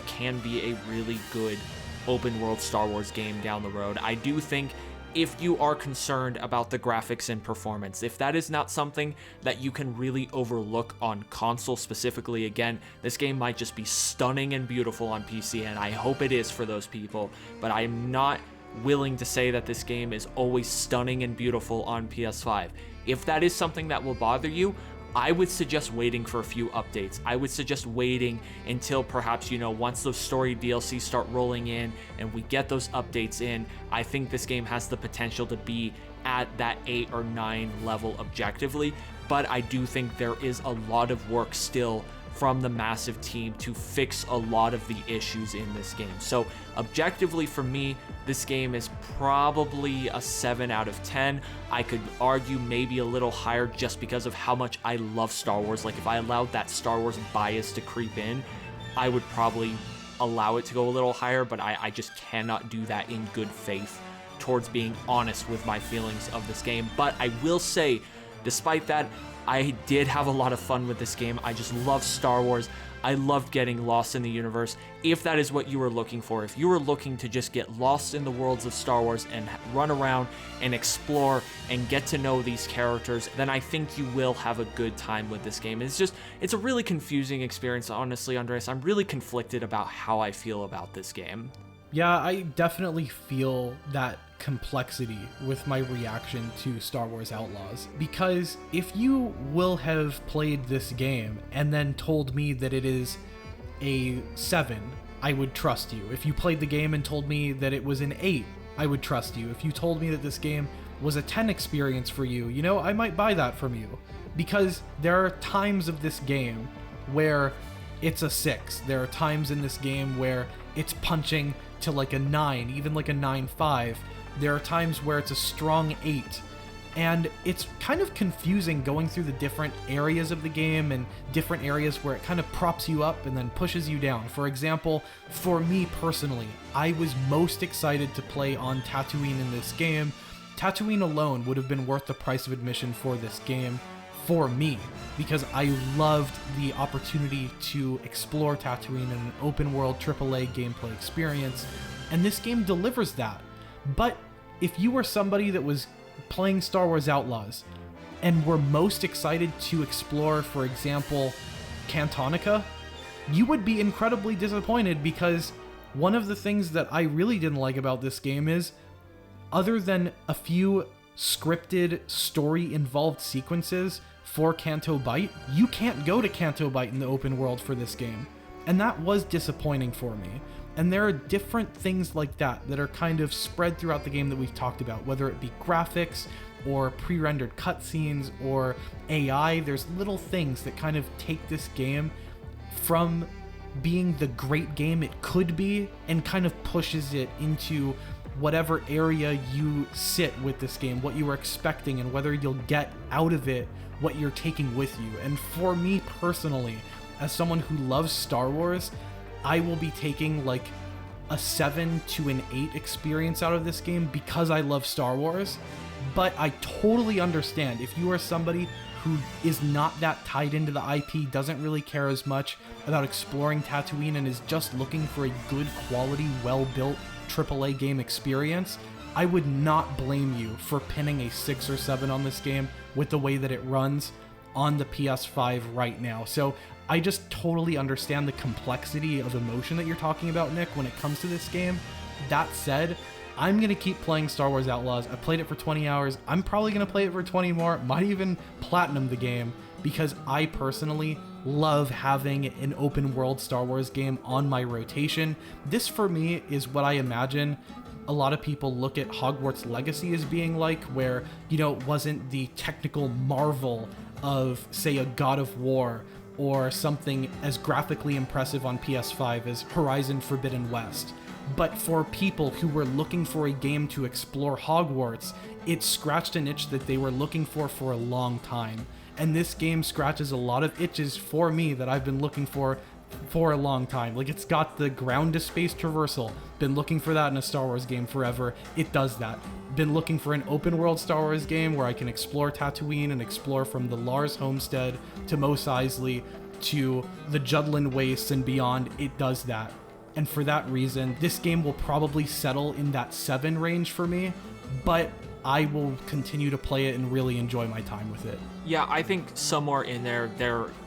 [SPEAKER 1] can be a really good open world Star Wars game down the road. I do think if you are concerned about the graphics and performance, if that is not something that you can really overlook on console specifically, again, this game might just be stunning and beautiful on PC, and I hope it is for those people, but I'm not willing to say that this game is always stunning and beautiful on PS5. If that is something that will bother you, I would suggest waiting for a few updates. I would suggest waiting until perhaps, once those story DLCs start rolling in and we get those updates in. I think this game has the potential to be at that 8 or 9 level objectively, but I do think there is a lot of work still from the massive team to fix a lot of the issues in this game. So objectively for me, this game is probably a 7 out of 10. I could argue maybe a little higher just because of how much I love Star Wars. Like if I allowed that Star Wars bias to creep in, I would probably allow it to go a little higher, but I just cannot do that in good faith towards being honest with my feelings of this game. But I will say, Despite that, I did have a lot of fun with this game. I just love Star Wars. I loved getting lost in the universe. If that is what you were looking for, if you were looking to just get lost in the worlds of Star Wars and run around and explore and get to know these characters, then I think you will have a good time with this game. It's a really confusing experience, honestly, Andres. I'm really conflicted about how I feel about this game.
[SPEAKER 2] Yeah, I definitely feel that complexity with my reaction to Star Wars Outlaws, because if you will have played this game and then told me that it is a 7, I would trust you. If you played the game and told me that it was an 8, I would trust you. If you told me that this game was a 10 experience for you, you know, I might buy that from you, because there are times of this game where it's a 6. There are times in this game where it's punching to like a 9, even like a 9.5. There are times where it's a strong 8. And it's kind of confusing going through the different areas of the game and different areas where it kind of props you up and then pushes you down. For example, for me personally, I was most excited to play on Tatooine in this game. Tatooine alone would have been worth the price of admission for this game for me, because I loved the opportunity to explore Tatooine in an open world AAA gameplay experience, and this game delivers that. But if you were somebody that was playing Star Wars Outlaws and were most excited to explore, for example, Cantonica, you would be incredibly disappointed, because one of the things that I really didn't like about this game is, other than a few scripted story-involved sequences for Canto Bight, you can't go to Canto Bight in the open world for this game. And that was disappointing for me. And there are different things like that that are kind of spread throughout the game that we've talked about, whether it be graphics or pre-rendered cutscenes or AI. There's little things that kind of take this game from being the great game it could be and kind of pushes it into whatever area you sit with this game, what you were expecting, and whether you'll get out of it what you're taking with you. And for me personally, as someone who loves Star Wars, I will be taking like a 7 to an 8 experience out of this game because I love Star Wars. But I totally understand if you are somebody who is not that tied into the IP, doesn't really care as much about exploring Tatooine, and is just looking for a good quality, well-built AAA game experience, I would not blame you for pinning a 6 or 7 on this game with the way that it runs on the PS5 right now. So I just totally understand the complexity of emotion that you're talking about, Nick, when it comes to this game. That said, I'm going to keep playing Star Wars Outlaws. I played it for 20 hours. I'm probably going to play it for 20 more. Might even platinum the game, because I personally love having an open world Star Wars game on my rotation. This for me is what I imagine a lot of people look at Hogwarts Legacy as being like, where, you know, it wasn't the technical marvel of, say, a God of War or something as graphically impressive on PS5 as Horizon Forbidden West. But for people who were looking for a game to explore Hogwarts, it scratched an itch that they were looking for a long time. And this game scratches a lot of itches for me that I've been looking for a long time. Like, it's got the ground to space traversal. Been looking for that in a Star Wars game forever. It does that. Been looking for an open world Star Wars game where I can explore Tatooine and explore from the Lars homestead to Mos Eisley to the Judlin Wastes and beyond. It does that. And for that reason, this game will probably settle in that 7 range for me, but I will continue to play it and really enjoy my time with it.
[SPEAKER 1] Yeah, I think somewhere in there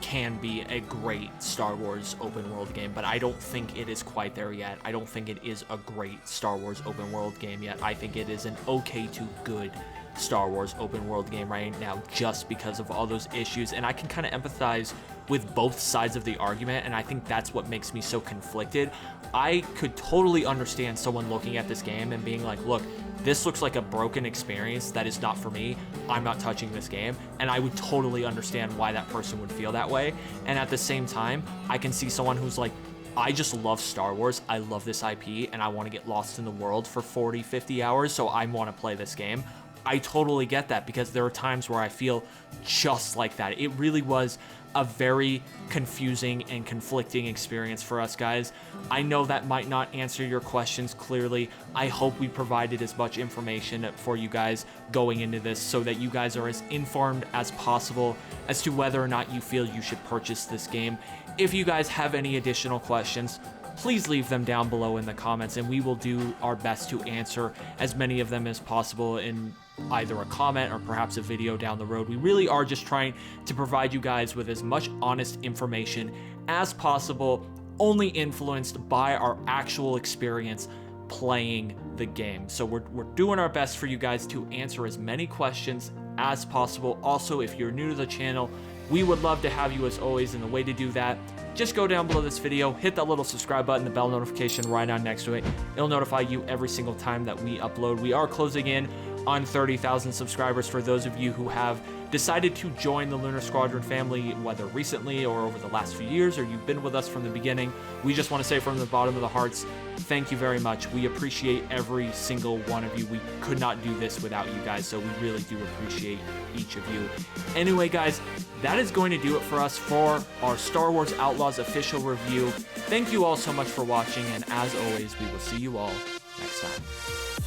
[SPEAKER 1] can be a great Star Wars open world game, but I don't think it is quite there yet. I don't think it is a great Star Wars open world game yet. I think it is an okay to good Star Wars open world game right now, just because of all those issues. And I can kind of empathize with both sides of the argument, and I think that's what makes me so conflicted. I could totally understand someone looking at this game and being like, look, this looks like a broken experience that is not for me. I'm not touching this game. And I would totally understand why that person would feel that way. And at the same time, I can see someone who's like, I just love Star Wars. I love this IP, and I want to get lost in the world for 40, 50 hours, so I want to play this game. I totally get that, because there are times where I feel just like that. It really was a very confusing and conflicting experience for us, guys. I know that might not answer your questions clearly. I hope we provided as much information for you guys going into this so that you guys are as informed as possible as to whether or not you feel you should purchase this game. If you guys have any additional questions, please leave them down below in the comments, and we will do our best to answer as many of them as possible in either a comment or perhaps a video down the road. We really are just trying to provide you guys with as much honest information as possible, only influenced by our actual experience playing the game. So we're doing our best for you guys to answer as many questions as possible. Also, if you're new to the channel, we would love to have you as always, and the way to do that, just go down below this video, hit that little subscribe button, the bell notification right on next to it. It'll notify you every single time that we upload. We are closing in on 30,000 subscribers for those of you who have decided to join the Lunar Squadron family, whether recently or over the last few years, or you've been with us from the beginning. We just want to say from the bottom of the hearts, thank you very much. We appreciate every single one of you. We could not do this without you guys, so we really do appreciate each of you. Anyway, guys, that is going to do it for us for our Star Wars Outlaws official review. Thank you all so much for watching, and as always, we will see you all next time.